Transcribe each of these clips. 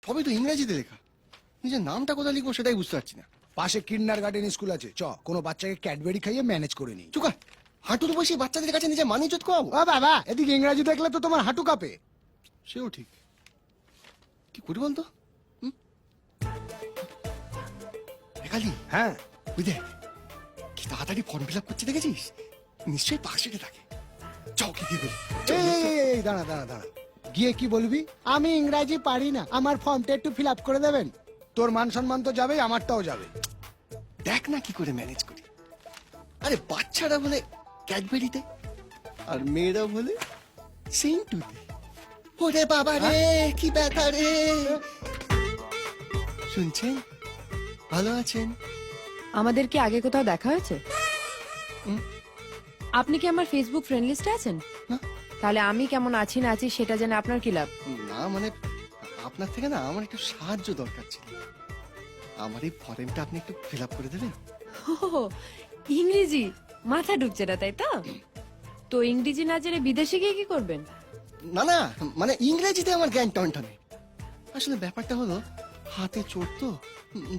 সবই তো ইংরেজিতে লেখা। নিজের নামটা কোথায় লিখবো সেটাই বুঝতে পারছি না। পাশে কিন্ডারগার্টেন স্কুল আছে, চ কোনো বাচ্চাকে ক্যাডবেরি খাইয়ে ম্যানেজ করে নি। চুকা, হাঁটুর বসে বাচ্চাদের কাছে নিজের মান ইজ্জত কমাবো? ও বাবা, এদিকে ইংরাজি দেখলে তো তোমার হাঁটু কাঁপে। সেও ঠিক, কি করি বলতো? কালি, হ্যাঁ, ওই দেখ কি তাড়াতাড়ি ফর্ম ফিল আপ করছে, দেখেছিস? নিশ্চয়ই পাশে থাকে। যাও কি দিয়ে এই দাঁড়া দাঁড়া দাঁড়া, গিয়ে কি বলবি? আমি ইংরাজি পারি না, আমার ফর্মটা একটু ফিল আপ করে দেবেন। তোর মান সম্মান তো যাবেই, আমারটাও যাবে। দেখ না কি করে ম্যানেজ করি। আরে বাচ্চারা বলে ক্যাডবেরিতে আর মেয়েরা বলে সেন্টুতে। ওরে বাবা রে, কি ব্যথা রে! শুনছেন? ভালো আছেন? আমাদের কি আগে কোথাও দেখা হয়েছে? আপনি কি আমার ফেসবুক ফ্রেন্ড লিস্টে আছেন? না। তাহলে আমি কেমন আছি না আছি সেটা জেনে আপনার কি লাভ? না মানে আপনার থেকে না আমার একটু সাহায্য দরকার ছিল। আমার এই ফর্মটা আপনি একটু ফিল আপ করে দেবেন? ও, ইংরেজি মাথা ঢুকছে না তাই তো? তো ইংরেজি না জেনে বিদেশে গিয়ে কি করবেন? না না, মানে ইংরেজিতে আমার জ্ঞান টনটনে। আসলে ব্যাপারটা হলো হাতে চোট তো,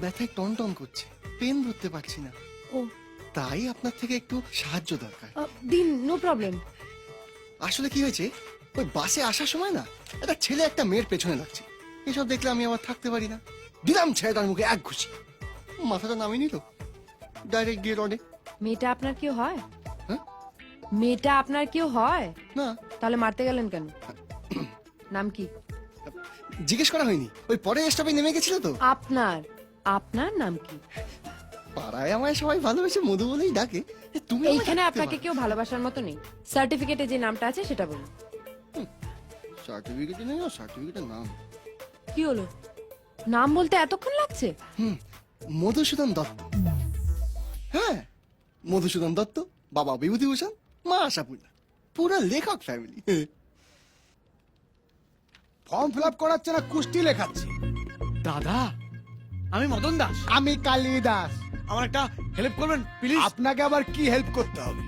ব্যথায় টনটন করছে, পেন ধরতে পারছি না। ও, তাই আপনার থেকে একটু সাহায্য দরকার। দিন, নো প্রবলেম। আসলে কি হয়েছে, ওই বাসে আসার সময় না একটা ছেলে একটা মেয়ের পেছনে লাগছে। এসব দেখলে আমি আবার থাকতে পারি না। দিলাম ছেলেটার মুখে এক ঘুষি, মাথাটা নামিয়ে নিল, ডাইরেক্ট গিয়ে রডে। মেয়েটা আপনার কেউ হয়? হ্যাঁ? মেয়েটা আপনার কেউ হয়? না, তাহলে মারতে গেলেন কেন? নাম কি? জিজ্ঞেস করা হয়নি, ওই পরে স্টপে নেমে গেছিল তো। আপনার আপনার নাম কি? পাড়ায় আমায় সবাই ভালোবেসে মধু বলেই ডাকে। তুমি আমায় এইখানে ডাকতে আপনাকে পারো। কেউ ভালোবাসার মতো নেই। সার্টিফিকেটে যে নামটা আছে সেটা বলুন। সার্টিফিকেটে নেই, সার্টিফিকেটের নাম কি হলো? নাম বলতে এতক্ষণ লাগছে? মধুসূদন দত্ত। হ্যাঁ, মধুসূদন দত্ত, বাবা বিভূতিভূষণ, মা আশাপূর্ণা, পুরো লেখক ফ্যামিলি। ফর্ম ফিল আপ করাচ্ছে না, কুস্তি লেখাচ্ছে। দাদা, আমি মদন দাস। আমি কালিদাস। আমার একটা হেল্প করবেন প্লিজ? আপনাকে আবার কি হেল্প করতে হবে?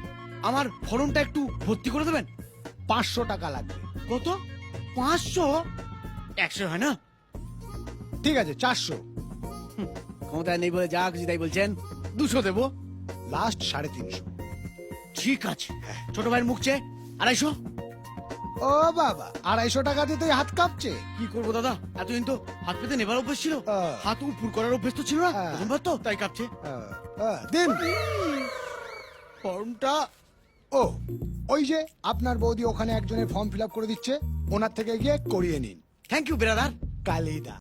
আমার ফর্মটা একটু ভর্তি করে দেবেন। 500 টাকা লাগবে। কত? 500? 100 হয় না? ঠিক আছে, 400। ক্ষমতায় নেই বলে যা খুশি তাই বলছেন। 200 দেবো। লাস্ট 350। ঠিক আছে, ছোট ভাইয়ের মুখ চেয়ে 250। ও বাবা, 250 টাকা দিতেই হাত কাঁপছে। কি করবো দাদা, এতদিন তো হাত পেতে নেবার অভ্যেস ছিল, হাত উপর করার অভ্যেস তো ছিল না। প্রথমবার তো তাই কাঁপছে। দিন ফর্মটা। ও, ওই যে আপনার বৌদি ওখানে একজনের ফর্ম ফিল আপ করে দিচ্ছে, ওনার থেকে গিয়ে করিয়ে নিন। Thank you brother. কালিদাস।